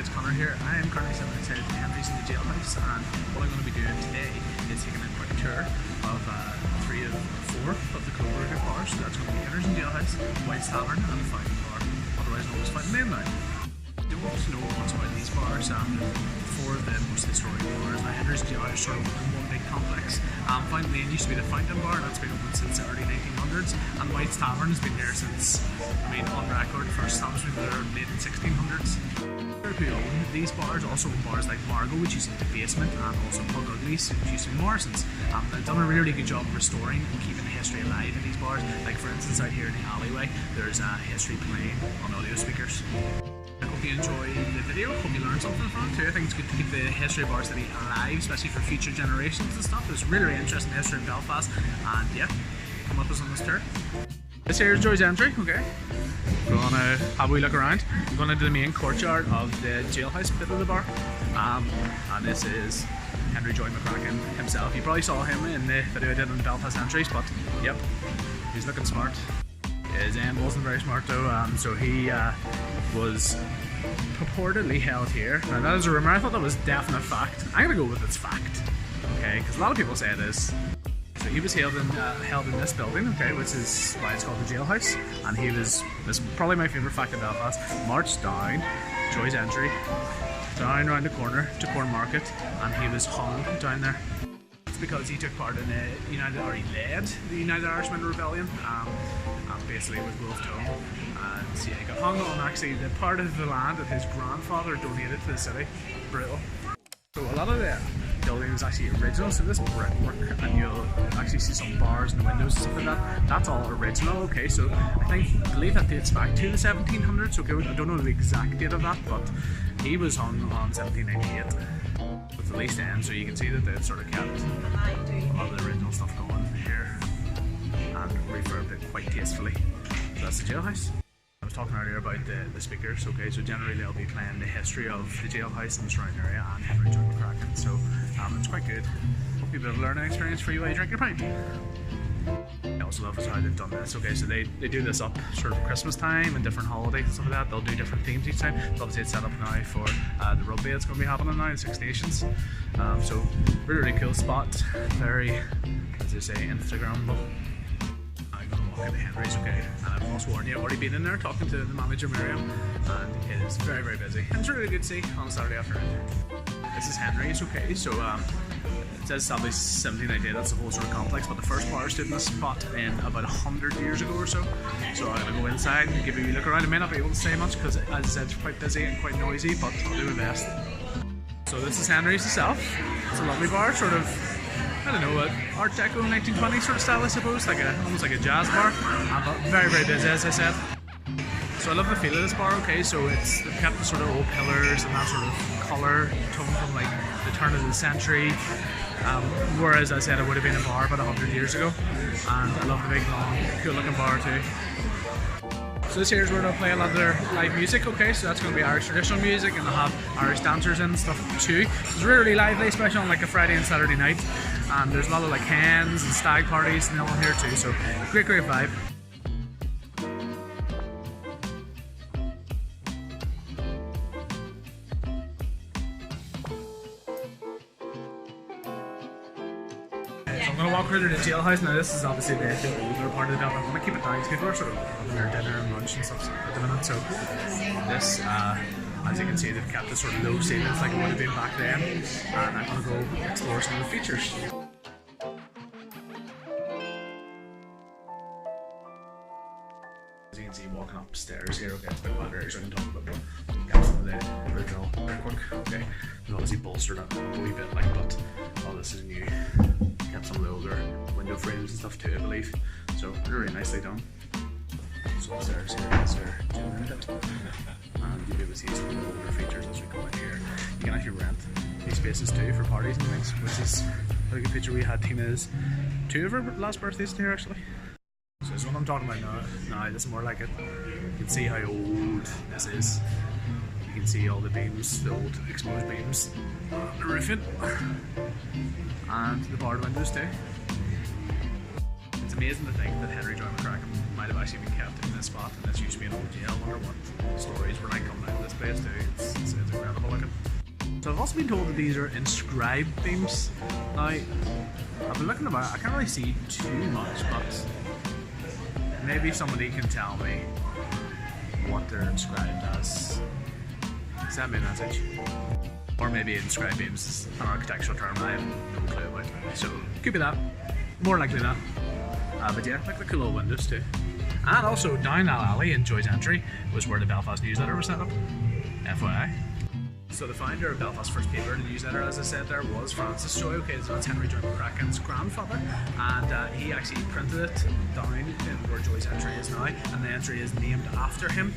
guys, Connor here. I am currently sitting outside Henry's in the Jailhouse, and what I'm going to be doing today is taking a quick tour of 3 of 4 of the Clover Group bars. So that's going to be Henry's in Jailhouse, White's Tavern, and the Fountain Bar, otherwise known as Fountain Lane now. I don't know much about these bars. 4 of the most historic bars. Now Henry's in Jailhouse sort of one big complex. Fountain Lane used to be the Fountain Bar, and that's been open since the early 1900s, and White's Tavern has been there since, on record, first establishment in the late 1600s. Who own these bars also own bars like Margot, which used to be the basement, and also Pug Uglies, which used to be Morrison's. They've done a really good job of restoring and keeping the history alive in these bars. Like for instance, out here in the alleyway, there's history playing on audio speakers. I hope you enjoy the video, hope you learned something from it too. I think it's good to keep the history of Bar City alive, especially for future generations and stuff. There's really interesting history in Belfast, and yeah, come with us on this tour. This here is Joy's entry, okay. We're gonna have a wee look around. We're going into the main courtyard of the Jailhouse bit of the bar. And this is Henry Joy McCracken himself. You probably saw him in the video I did on Belfast entries, but yep, he's looking smart. His end wasn't very smart though, so he was purportedly held here. Now that is a rumour, I thought that was definite fact. I'm gonna go with it's fact, okay, because a lot of people say it is. So he was held in this building, okay, which is why it's called the Jailhouse, and he was, this is probably my favourite fact in Belfast, marched down Joy's entry, down around the corner to Corn Market, and he was hung down there. It's because he took part in the he led the United Irishman Rebellion, basically with Wolfe Tone, and yeah, he got hung on actually the part of the land that his grandfather donated to the city. Brutal. So a lot of the building is actually original, so this brickwork, and you'll actually see some bars and windows and stuff like that, that's all original, okay, so I believe that dates back to the 1700s, okay, I don't know the exact date of that, but he was hung on 1798 with the least end, so you can see that they've sort of kept a lot of the original stuff going here and refurbed it quite tastefully. So that's the Jailhouse. I was talking earlier about the speakers, okay, so generally they'll be playing the history of the Jailhouse and the surrounding area and Henry Joy McCracken, so it's quite good. Hopefully a bit of a learning experience for you while you drink your pint. I also love how they've done this, okay, so they do this up sort of Christmas time and different holidays and stuff like that. They'll do different themes each time. So obviously it's set up now for the rugby that's going to be happening now in 6 Nations. So really cool spot, very, as they say, Instagrammable. At the Henry's, okay, and I've also warned you, I've already been in there talking to the manager Miriam, and it is very, very busy. And it's really good to see on a Saturday afternoon. This is Henry's, okay, so it says established 1798, that's the whole sort of complex, but the first bar stood in this spot in about 100 years ago or so. So I'm gonna go inside and give you a look around. I may not be able to say much because, as I said, it's quite busy and quite noisy, but I'll do my best. So this is Henry's itself. It's a lovely bar, sort of, I don't know, Art Deco 1920s sort of style, I suppose, like almost like a jazz bar, but very, very busy, as I said. So I love the feel of this bar, okay, so they've kept the sort of old pillars and that sort of colour tone from like the turn of the century, whereas I said it would have been a bar about 100 years ago, and I love the big long cool looking bar too. So this here is where they'll play a lot of their live music, okay, so that's going to be Irish traditional music, and they'll have Irish dancers and stuff too. It's really lively, especially on like a Friday and Saturday night, and there's a lot of like hens and stag parties and all here too, so great vibe. I'm going to walk through to the Jailhouse. Now this is obviously the older part of the building. I'm going to keep it nice. People are sort of having their dinner and lunch and stuff at the minute. So this, as you can see, they've kept the sort of low ceilings like it would have been back then. And I'm going to go explore some of the features. As you can see, walking upstairs here, okay, it's a bit ladder, so I can talk a bit more. Got some of the original brickwork, okay. It's obviously bolstered up a wee bit, like, but all this is new. Got some of the older window frames and stuff too, I believe. So really nicely done. So upstairs here is their gym unit, and you'll be able to see some of the older features as we go in here. You can actually rent these spaces too for parties and things, which is a really good feature. We had Tina's 2 of her last birthdays in here actually. So this is what I'm talking about now. Now this is more like it. You can see how old this is. You can see all the beams, the old exposed beams on the roofing, and the barred windows too. It's amazing to think that Henry Joy McCracken might have actually been kept in this spot, and this used to be an old jail. I wonder what stories were like coming out of this place too. It's incredible looking. So I've also been told that these are inscribed beams. Now, I've been looking about, I can't really see too much, but maybe somebody can tell me what they're inscribed as. Send me a message. Or maybe inscribed beams is an architectural term I have no clue about. So, could be that. More likely that. But yeah, like the cool little windows too. And also, down that alley in Joy's Entry was where the Belfast newsletter was set up. FYI. So the founder of Belfast's first paper, the newsletter, as I said there, was Francis Joy. Okay, so that's Henry Joy McCracken's grandfather, and he actually printed it down in where Joy's Entry is now, and the entry is named after him.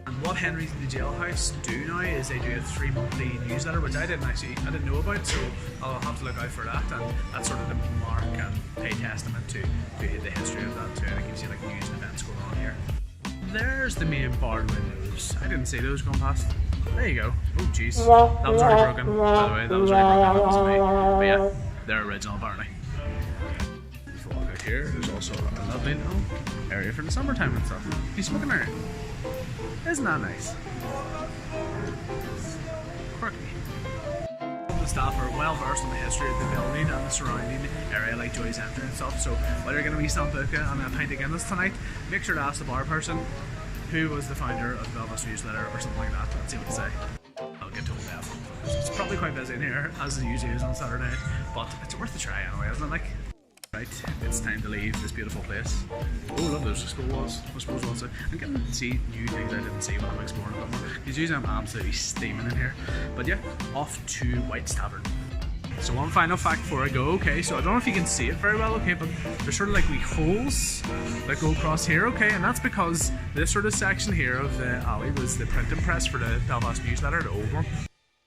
And what Henry's and the Jailhouse do now is they do a 3-monthly newsletter, which I didn't know about, so I'll have to look out for that. And that's sort of the mark and pay testament to the history of that too. And it gives you like news and events going on here. There's the main barred windows. I didn't see those going past. There you go. Oh jeez, that was already broken. By the way, that was already broken. That wasn't me. But yeah, they're original apparently. If you walk out here, there's also a lovely little area for the summertime and stuff. You smoking area. Isn't that nice? Quirky. The staff are well versed in the history of the building and the surrounding area like Joy's Entry and stuff, so while you're going to be Sambuca and a pint of Guinness tonight, make sure to ask the bar person who was the founder of the Belfast newsletter or something like that. Let's see what they say. I'll get told that. It's probably quite busy in here, as it usually is on Saturday night, but it's worth a try anyway, isn't it? Like, right, it's time to leave this beautiful place. Oh, love those school walls. I suppose also I'm getting to see new things I didn't see when I'm exploring a bit more. Because usually I'm absolutely steaming in here. But yeah, off to White's Tavern. So one final fact before I go, okay, so I don't know if you can see it very well, okay, but there's sort of like wee holes that go across here, okay, and that's because this sort of section here of the alley was the printing press for the Belfast newsletter, the old one.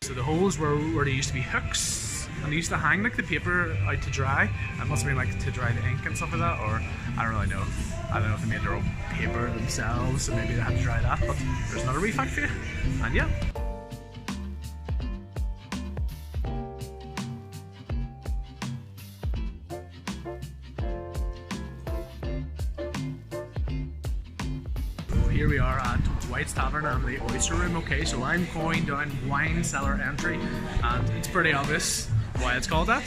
So the holes were where there used to be hooks, and they used to hang like the paper out to dry. It must have been like to dry the ink and stuff like that, or I don't really know. I don't know if they made their own paper themselves, so maybe they had to dry that, but there's another wee fact for you, and yeah. Here we are at White's Tavern and the Oyster Room. Okay, so I'm going down wine cellar entry, and it's pretty obvious why it's called that.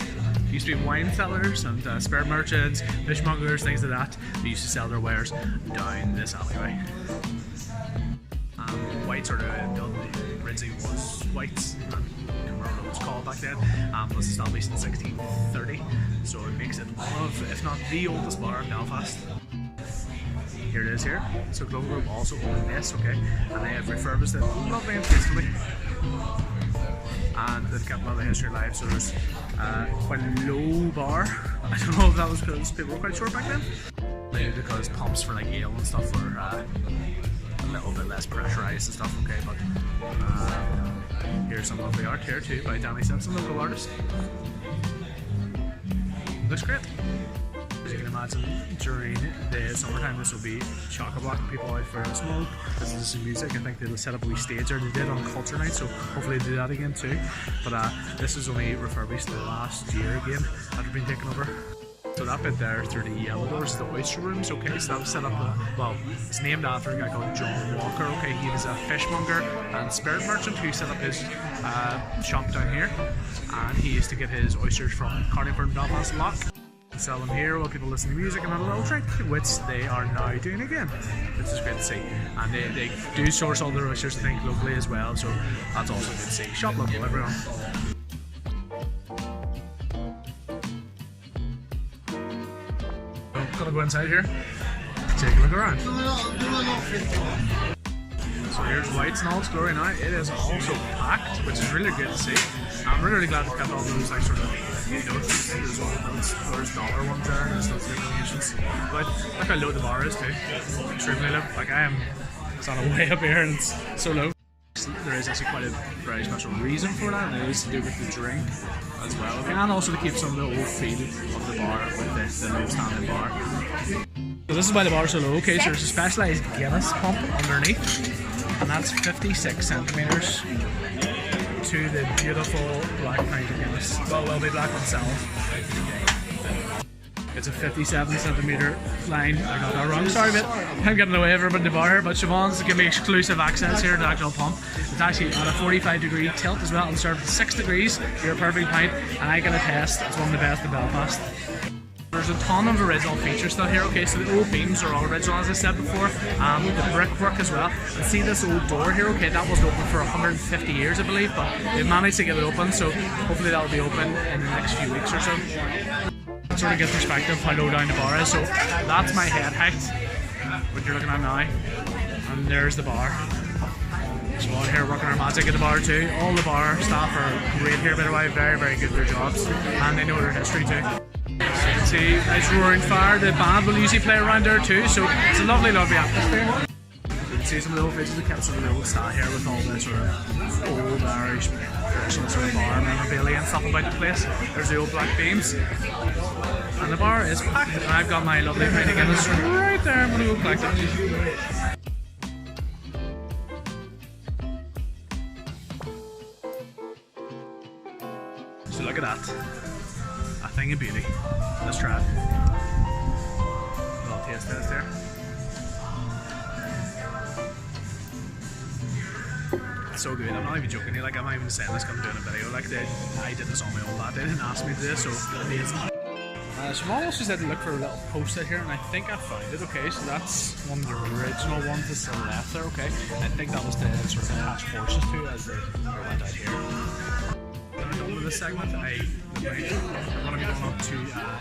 It used to be wine cellars and spirit merchants, fishmongers, things like that. They used to sell their wares down this alleyway. White sort of building originally was White's, and I can't remember what it was called back then. It was established in 1630, so it makes it one of, if not the oldest bar in Belfast. Here it is here. So Clover Group also own this, okay, and they have refurbished it lovely and tastefully. And they've kept a lot of the history alive, so there's quite a low bar. I don't know if that was because people were quite short back then. Maybe because pumps for like ale and stuff were a little bit less pressurized and stuff, okay, but here's some lovely art here too by Danny Simpson, local artist. Looks great. As you can imagine, during the summertime this will be chock-a-block and people out for a smoke, listen to some music. I think they'll set up a wee stage there, they did on Culture Night, so hopefully they do that again too. But this is only refurbished the last year again after being taken over. So that bit there through the yellow doors is the Oyster Rooms, okay, so that was set up, well, it's named after a guy called John Walker, okay, he was a fishmonger and spirit merchant who set up his shop down here, and he used to get his oysters from Carneyford and Belfast Lock. Sell them here while people listen to music and have a little drink, which they are now doing again, which is great to see. And they do source all their oysters, I think, locally as well, so that's also good to see. Shop local, everyone. I'm gonna go inside here, take a look around. So here's White's in all its glory now. It is also packed, which is really good to see. I'm really glad to kept all those like sort of notes. There's dollar ones there, and there's those denominations. But look how low the bar is too. Extremely low. Like I am sort of way up here and it's so low. There is actually quite a very special reason for that, and it is to do with the drink as well. Okay? And also to keep some of the old feel of the bar with the low standing bar. So this is why the bar is so low. Okay, so there's a specialised Guinness pump underneath, and that's 56 centimetres to the beautiful black pint of Guinness. Well, will be black itself. It's a 57cm line. I got that wrong. Sorry, but I'm getting away from everybody in the bar here. But Siobhan's giving me exclusive access here to the actual pump. It's actually at a 45-degree tilt as well and served at 6 degrees. You're a perfect pint, and I get a test. It's one of the best in Belfast. There's a ton of original features still here. Okay, so the old beams are all original, as I said before. The brickwork as well. And see this old door here. Okay, that wasn't open for 150 years, I believe, but they've managed to get it open. So hopefully that'll be open in the next few weeks or so. Sort of get perspective how low down the bar is. So that's my head height, what you're looking at now, and there's the bar. So on here working our magic at the bar too. All the bar staff are great here, by the way, very, very good at their jobs, and they know their history too. So you can see nice roaring fire. The band will usually play around there too, so it's a lovely, lovely atmosphere. You can see some of the old faces that kept some of the old style here with all the sort of old Irish traditional sort of bar memorabilia and stuff about the place. There's the old black beams. And the bar is packed, and I've got my lovely pint of Guinness right there. I'm going to go collect it. So look at that. A thing of beauty. Let's try it. A little taste test there. It's so good. I'm not even joking. Like, I'm not even saying this because I'm doing a video. Like, I did this on my own that. They didn't ask me to do this, so amazing. Siobhan also said to look for a little post-it here, and I think I found it. Okay, so that's one of the original ones that's to the left there. Okay, I think that was the sort of attached forces to as they went out here. When I'm done with this segment, I'm going to be going up to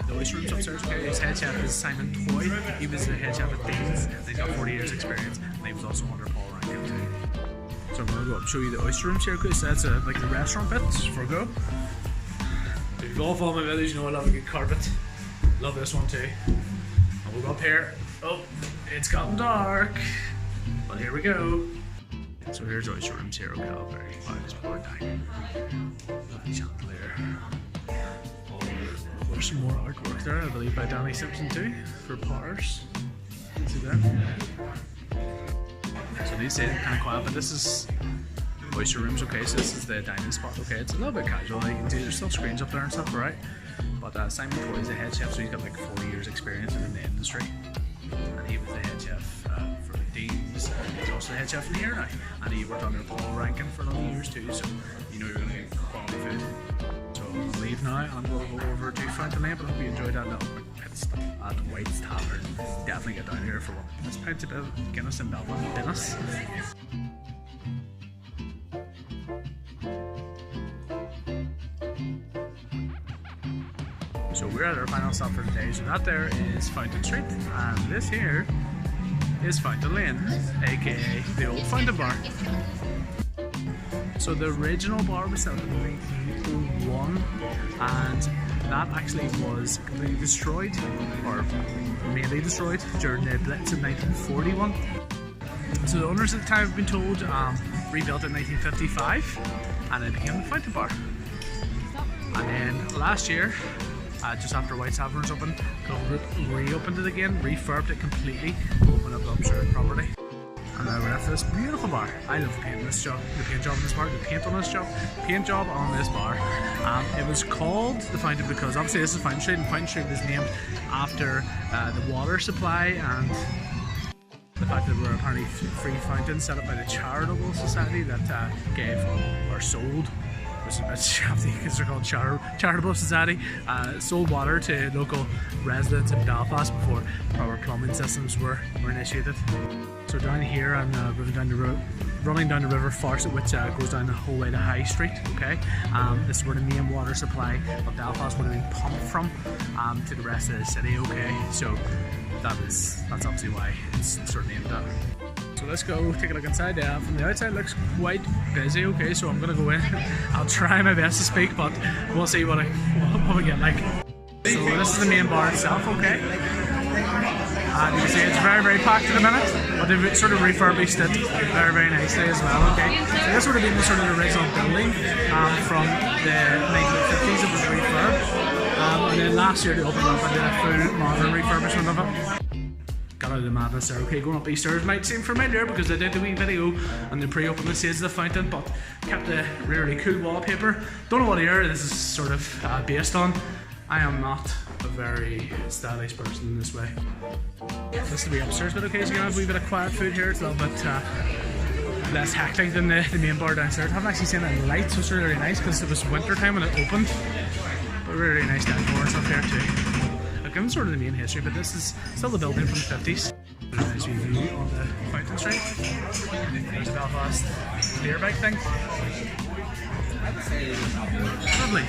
the oyster rooms upstairs. Okay, his head chef is Simon Toy. He was the head chef at Dean's, and he's got 40 years experience, and he was also under Paul Ryan too. So I'm going to go up and show you the oyster rooms here, because that's like the restaurant bit for a go. If you go follow my videos, you know I love a good carpet. Love this one too. And we'll go up here. Oh, it's gotten dark. But here we go. So here's oyster rooms here, okay, I'll very just pour it down. Chandelier. There's some more artwork there, I believe, by Danny Simpson too, for Powers. See that? So these days kind of quiet, but this is oyster rooms, okay, so this is the dining spot, okay, it's a little bit casual, you can see there's still screens up there and stuff, right? But Simon Toy is a head chef, so he's got like 40 years experience in the industry. And he was the head chef for Dean's. He's also the head chef in here now. And he worked under Paul Rankin for a lot of years too, so you know you're going to get quality food. So I'll leave now, and I'm going to go over to Fountain Lane, but I hope you enjoyed that little quick pit stop at White's Tavern. Definitely get down here for one. This pint of Guinness in Belfast. Guinness. So we're at our final stop for the day. So that there is Fountain Street, and this here is Fountain Lane, aka the old Fountain Bar. So the original bar was set up in 1901, and that actually was completely destroyed, or mainly destroyed, during the Blitz in 1941. So the owners at the time have been told rebuilt in 1955, and it became the Fountain Bar. And then last year, just after White's Tavern was open, Clover Group reopened it again, refurbed it completely, opened up the upstairs property. And now we're at this beautiful bar. I love painting this job, the paint job on this bar, the paint on this job, paint job on this bar. It was called the Fountain because obviously this is Fountain Street, and Fountain Street was named after the water supply and the fact that we're apparently free fountains set up by the Charitable Society that gave or sold, which is a bit shafty because they're called Charitable Society, sold water to local residents in Belfast before proper plumbing systems were initiated. So down here I'm running down the River Farset, which goes down the whole way to High Street, okay? This is where the main water supply of Belfast would have been pumped from to the rest of the city, okay? So that's obviously why it's sort of named that. So let's go take a look inside. From the outside it looks quite busy, okay, so I'm gonna go in. I'll try my best to speak, but we'll see what we get like. So this is the main bar itself, okay? You can see it's very, very packed at the minute, but they've sort of refurbished it very, very nicely as well, okay? So this would have been the sort of original building from the 1950s. It was refurbed, and then last year they opened up and did a full modern refurbishment of it. Got out of the madness there, okay? Going up these stairs might seem familiar because I did the wee video on the pre-opening stage of the fountain, but kept the really cool wallpaper. Don't know what year this is sort of based on. I am not a very stylish person in this way. This is the wee upstairs bit, okay, so you can have a wee bit of quiet food here. It's a little bit less hectic than the main bar downstairs. I haven't actually seen any lights, so it's really nice because it was winter time when it opened. But really nice decor and stuff here too. I've given sort of the main history, but this is still the building from the 50s. Really nice view on the Fountain Street. There's a Belfast beer bike thing. Lovely.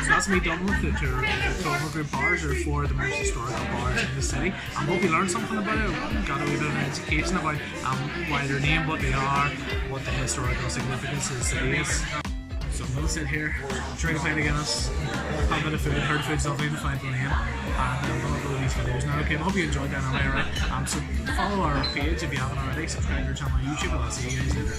So that's me done with the tour of the Clover Group bars, or four of the most historical bars in the city. I hope you learned something about it, got a wee bit of an education about why they're named, what they are, what the historical significance of the city is. So I'm going to sit here, try to play the Guinness, have a bit of food, heard food's lovely in the Fountain Lane, and I'm going to upload these videos now. Okay, I hope you enjoyed that anyway, right? So follow our page if you haven't already, subscribe to our channel on YouTube, and I'll see you guys later.